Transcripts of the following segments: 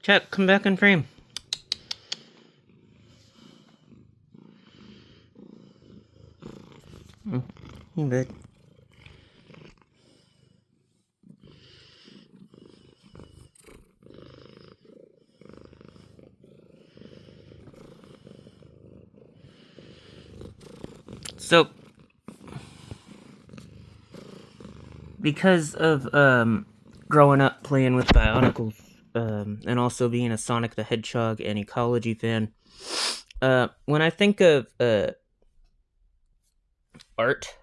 Chat, come back in frame. You good. So, because of growing up playing with Bionicles, and also being a Sonic the Hedgehog and Ecology fan, when I think of art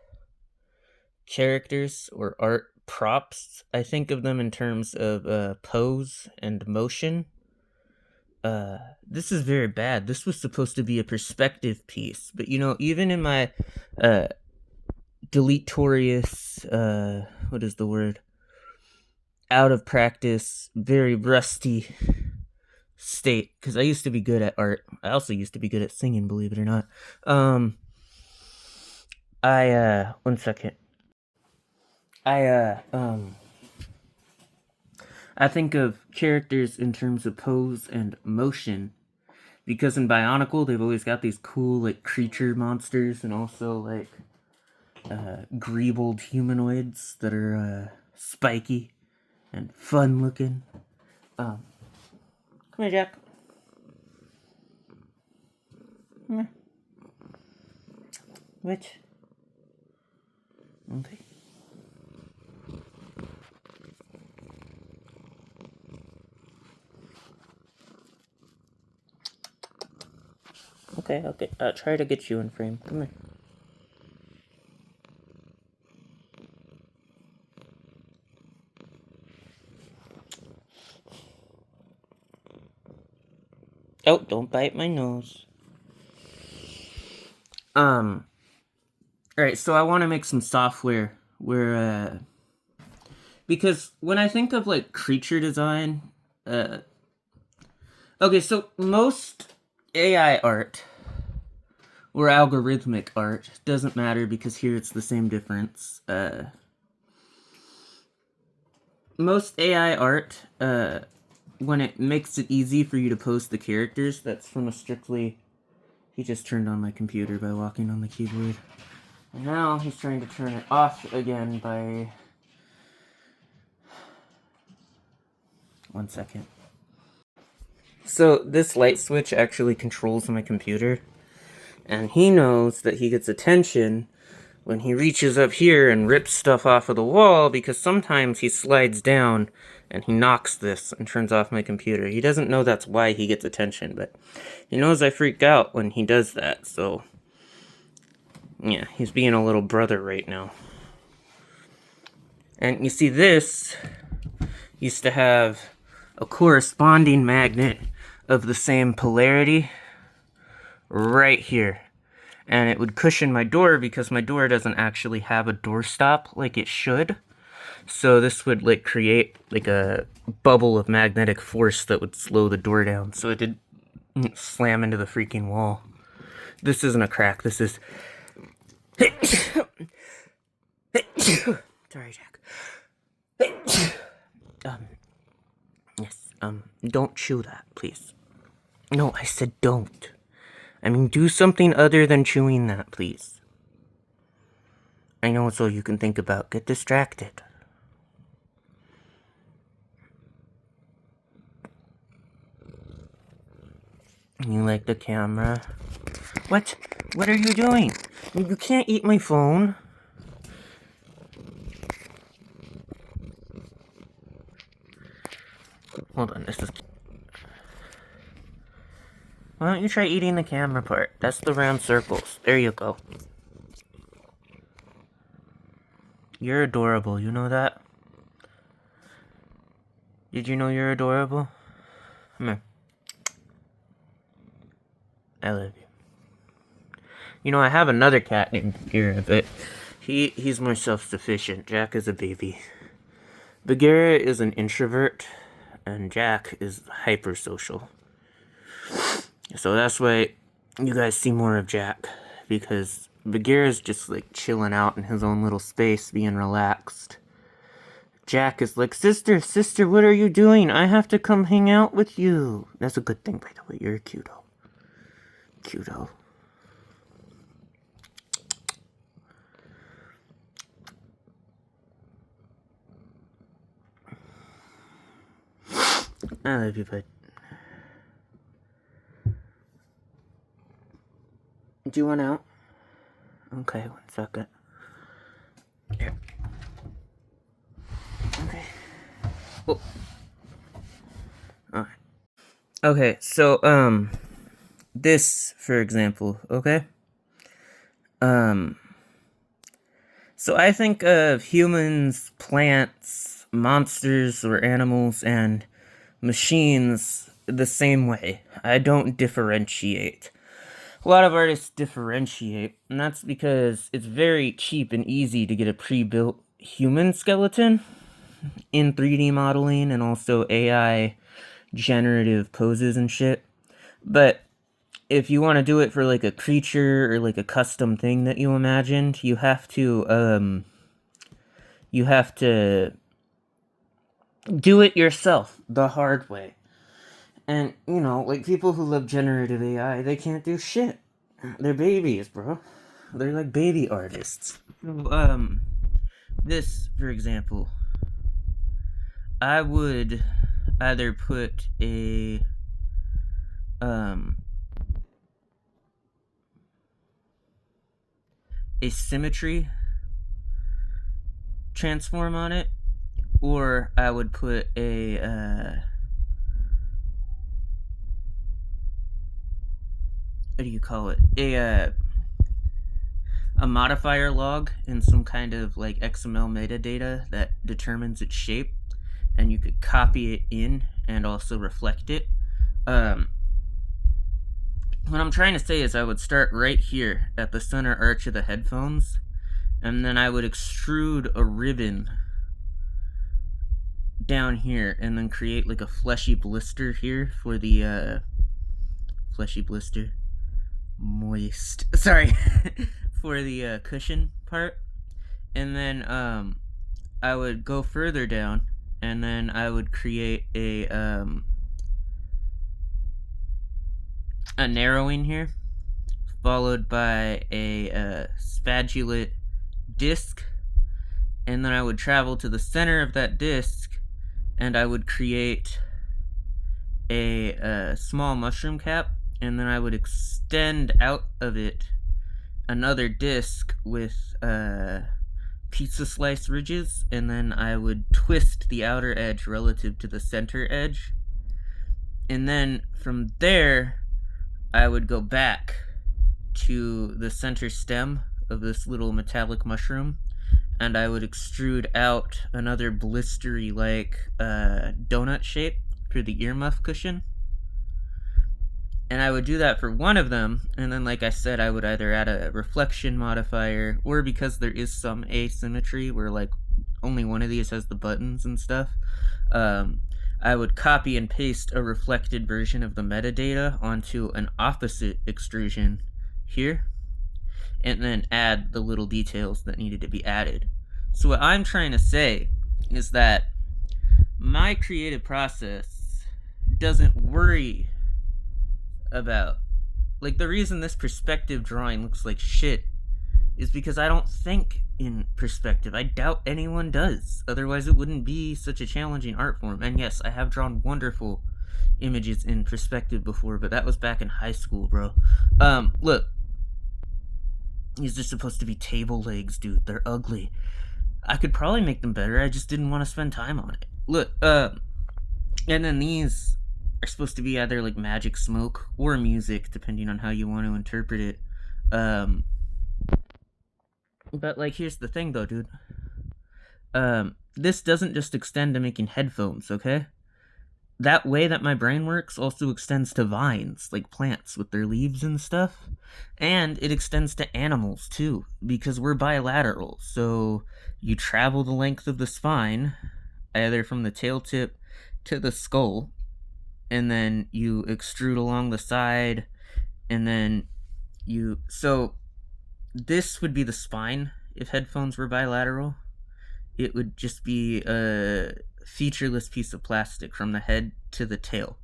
characters or art props, I think of them in terms of pose and motion. This is very bad. This was supposed to be a perspective piece, but even in my deleterious, what is the word? Out of practice, very rusty state, because I used to be good at art. I also used to be good at singing, believe it or not. One second. I think of characters in terms of pose and motion, because in Bionicle they've always got these cool like creature monsters and also like greebled humanoids that are spiky and fun looking. Come here, Jack. Come here. Which? Okay. Okay. I'll try to get you in frame. Come here. Oh, don't bite my nose. Alright, so I want to make some software where, because when I think of, like, creature design, okay, so most AI art or algorithmic art doesn't matter because here it's the same difference. Most AI art, when it makes it easy for you to post the characters, that's from a strictly... He just turned on my computer by walking on the keyboard. And now he's trying to turn it off again by... One second. So this light switch actually controls my computer. And he knows that he gets attention when he reaches up here and rips stuff off of the wall, because sometimes he slides down and he knocks this and turns off my computer. He doesn't know that's why he gets attention, but he knows I freak out when he does that, so... Yeah, he's being a little brother right now. And you see, this used to have a corresponding magnet of the same polarity right here. And it would cushion my door because my door doesn't actually have a doorstop like it should. So this would like create like a bubble of magnetic force that would slow the door down so it didn't slam into the freaking wall. This isn't a crack, this is... Sorry, Jack. Yes, don't chew that, please. No, I said don't. I mean, do something other than chewing that, please. I know it's all you can think about. Get distracted. You like the camera? What? What are you doing? You can't eat my phone. Hold on, this is... Why don't you try eating the camera part? That's the round circles. There you go. You're adorable, you know that? Did you know you're adorable? Come here. I love you. You know, I have another cat named Bagheera, but he's more self-sufficient. Jack is a baby. Bagheera is an introvert, and Jack is hypersocial. So that's why you guys see more of Jack, because Bagheera's just like chilling out in his own little space, being relaxed. Jack is like, sister, what are you doing? I have to come hang out with you. That's a good thing, by the way. You're a cuto. Cuto. I love you, bud. Do you want out? Okay, 1 second. Here. Okay. Oh. Alright. Okay, so, this, for example, okay? So I think of humans, plants, monsters, or animals, and machines the same way. I don't differentiate. A lot of artists differentiate, and that's because it's very cheap and easy to get a pre-built human skeleton in 3D modeling and also AI generative poses and shit. But if you want to do it for like a creature or like a custom thing that you imagined, you have to do it yourself the hard way. And, you know, like, people who love generative AI, they can't do shit. They're babies, bro. They're like baby artists. So, this, for example, I would either put a symmetry transform on it, or I would put a what do you call it? A modifier log in some kind of like XML metadata that determines its shape, and you could copy it in and also reflect it. What I'm trying to say is I would start right here at the center arch of the headphones, and then I would extrude a ribbon down here, and then create like a fleshy blister here for the fleshy blister. Moist. Sorry. For the cushion part. And then I would go further down, and then I would create a narrowing here, followed by a spatulate disc, and then I would travel to the center of that disc, and I would create a small mushroom cap, and then I would extend out of it another disc with pizza slice ridges, and then I would twist the outer edge relative to the center edge, and then from there I would go back to the center stem of this little metallic mushroom, and I would extrude out another blistery like donut shape for the earmuff cushion. And I would do that for one of them, and then, like I said, I would either add a reflection modifier, or because there is some asymmetry where, like, only one of these has the buttons and stuff, I would copy and paste a reflected version of the metadata onto an opposite extrusion here, and then add the little details that needed to be added. So what I'm trying to say is that my creative process doesn't worry about, like, the reason this perspective drawing looks like shit is because I don't think in perspective. I doubt anyone does. Otherwise it wouldn't be such a challenging art form. And yes, I have drawn wonderful images in perspective before, but that was back in high school, bro. Look. These are supposed to be table legs, dude. They're ugly. I could probably make them better. I just didn't want to spend time on it. Look, and then these are supposed to be either like magic smoke or music, depending on how you want to interpret it. But like, here's the thing though, dude. This doesn't just extend to making headphones, okay? That way that my brain works also extends to vines, like plants with their leaves and stuff. And it extends to animals too, because we're bilateral. So you travel the length of the spine, either from the tail tip to the skull, and then you extrude along the side, and then so this would be the spine if headphones were bilateral. it would just be a featureless piece of plastic from the head to the tail,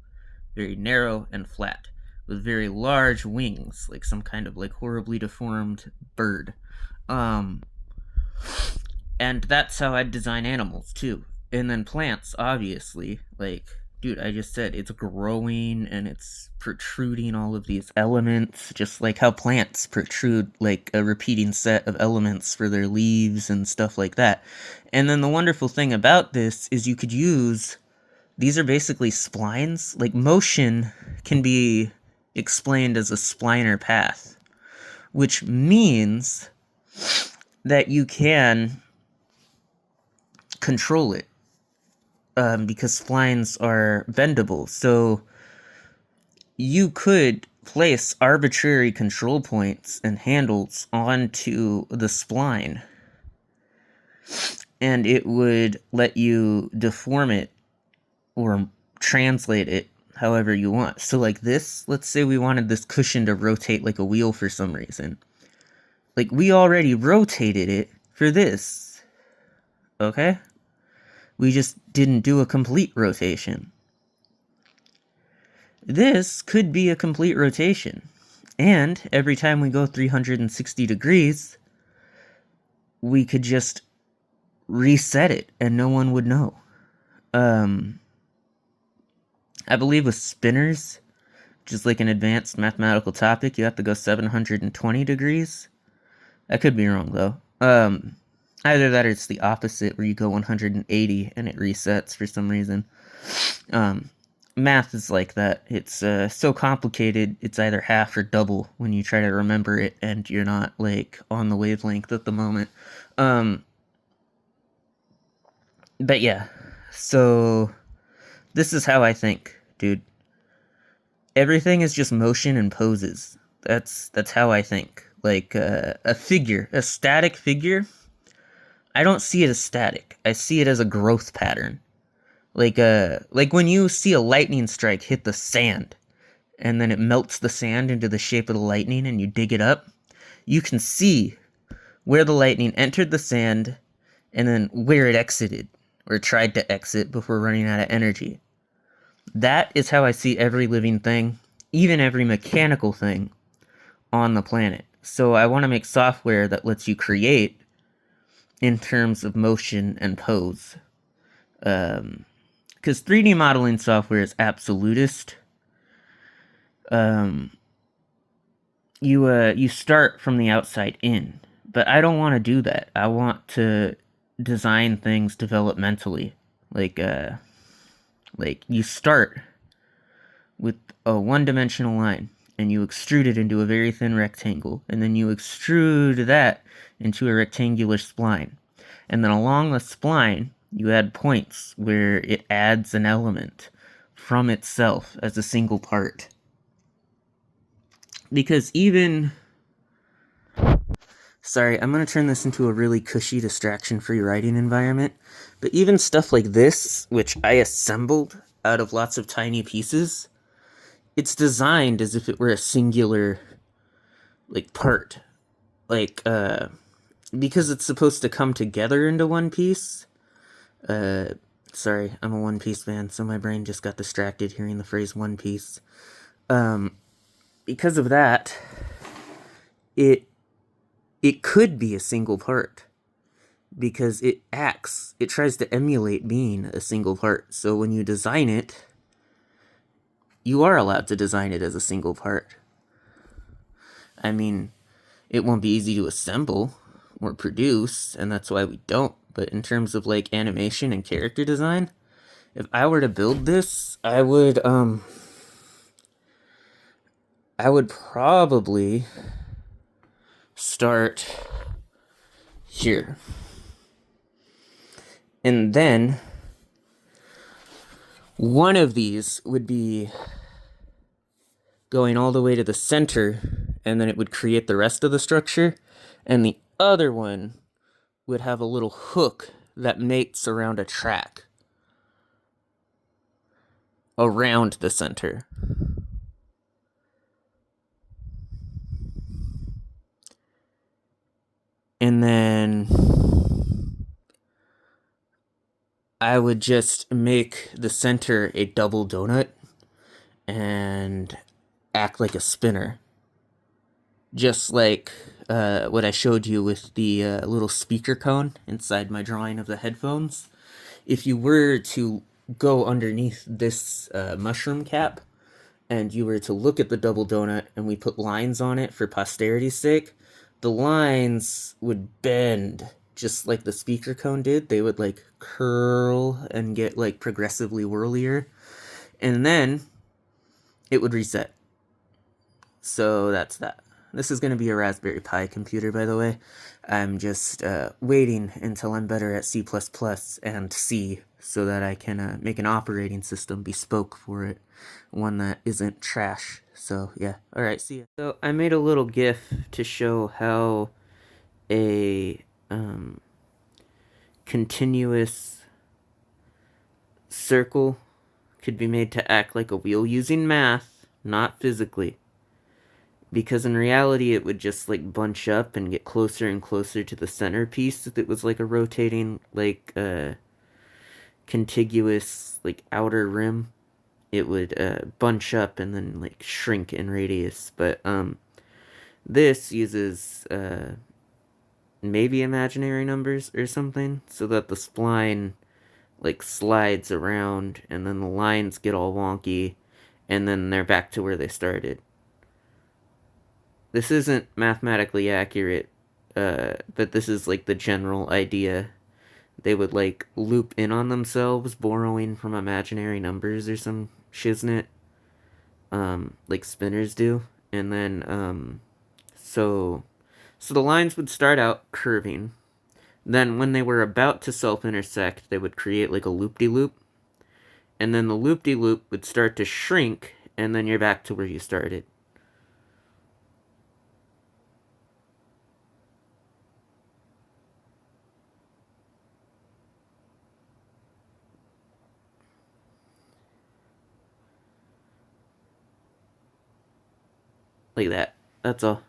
very narrow and flat, with very large wings, like some kind of like horribly deformed bird. Um, and that's how I'd design animals too. And then plants, obviously, like, dude, I just said it's growing and it's protruding all of these elements, just like how plants protrude like a repeating set of elements for their leaves and stuff like that. And then the wonderful thing about this is you could use, these are basically splines. Like, motion can be explained as a spliner path, which means that you can control it, because splines are bendable. So you could place arbitrary control points and handles onto the spline, and it would let you deform it or translate it however you want. So like this, let's say we wanted this cushion to rotate like a wheel for some reason. Like, we already rotated it for this, okay? We just didn't do a complete rotation. This could be a complete rotation. And every time we go 360 degrees, we could just reset it and no one would know. I believe with Spinors, which is like an advanced mathematical topic, you have to go 720 degrees. I could be wrong, though. Either that or it's the opposite, where you go 180 and it resets for some reason. Math is like that. It's so complicated, it's either half or double when you try to remember it and you're not, like, on the wavelength at the moment. But yeah, so this is how I think, dude. Everything is just motion and poses. That's how I think. Like, a figure, a static figure, I don't see it as static. I see it as a growth pattern. Like when you see a lightning strike hit the sand, and then it melts the sand into the shape of the lightning and you dig it up, you can see where the lightning entered the sand and then where it exited, or tried to exit before running out of energy. That is how I see every living thing, even every mechanical thing on the planet. So I want to make software that lets you create in terms of motion and pose. Because 3D modeling software is absolutist. You start from the outside in, but I don't want to do that. I want to design things developmentally. Like you start with a one-dimensional line, and you extrude it into a very thin rectangle, and then you extrude that into a rectangular spline. And then along the spline, you add points where it adds an element from itself as a single part. Because even... Sorry, I'm going to turn this into a really cushy, distraction-free writing environment. But even stuff like this, which I assembled out of lots of tiny pieces, it's designed as if it were a singular, like, part. Like, because it's supposed to come together into one piece. Sorry, I'm a One Piece fan, so my brain just got distracted hearing the phrase One Piece. Because of that, it could be a single part. Because it tries to emulate being a single part. So when you design it, you are allowed to design it as a single part. I mean, it won't be easy to assemble or produce, and that's why we don't. But in terms of, like, animation and character design, if I were to build this, I would probably start here. And then one of these would be going all the way to the center, and then it would create the rest of the structure. And the other one would have a little hook that mates around a track around the center. And then I would just make the center a double donut and act like a spinner. Just like what I showed you with the little speaker cone inside my drawing of the headphones. If you were to go underneath this mushroom cap and you were to look at the double donut and we put lines on it for posterity's sake, the lines would bend just like the speaker cone did. They would like curl and get like progressively whirlier, and then it would reset. So that's that. This is going to be a Raspberry Pi computer, by the way. I'm just waiting until I'm better at C++ and C so that I can make an operating system bespoke for it. One that isn't trash. So, yeah. Alright, see ya. So, I made a little GIF to show how a continuous circle could be made to act like a wheel using math, not physically. Because in reality, it would just like bunch up and get closer and closer to the centerpiece if it was like a rotating, like contiguous, like outer rim. It would bunch up and then like shrink in radius. But this uses maybe imaginary numbers or something, so that the spline like slides around and then the lines get all wonky and then they're back to where they started. This isn't mathematically accurate, but this is like the general idea. They would like loop in on themselves, borrowing from imaginary numbers or some shiznit, like spinners do. And then, so the lines would start out curving. Then when they were about to self-intersect, they would create like a loop-de-loop. And then the loop-de-loop would start to shrink, and then you're back to where you started. Like that. That's all.